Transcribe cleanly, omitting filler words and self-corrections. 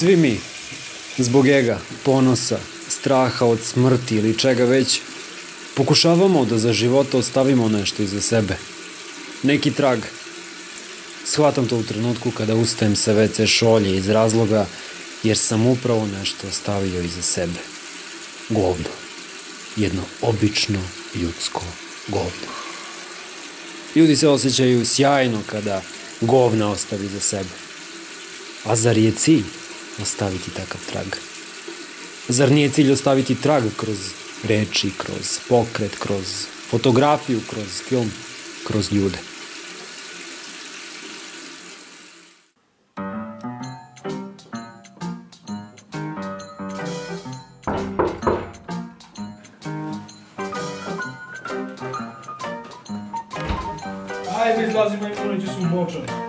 Svi mi, zbog ega, ponosa, straha od smrti ili čega već, pokušavamo da za života ostavimo nešto iza sebe. Neki trag. Shvatam to u trenutku kada ustajem sa WC šolje iz razloga jer sam upravo nešto ostavio iza sebe. Govno. Jedno obično ljudsko govno. Ljudi se osjećaju sjajno kada govna ostavi iza sebe. A zar je cilj ostaviti takav trag? Zar nije cilj ostaviti trag kroz reči, kroz pokret, kroz fotografiju, kroz film, kroz ljude? Ajde, izlazimo i morat ću se umočati.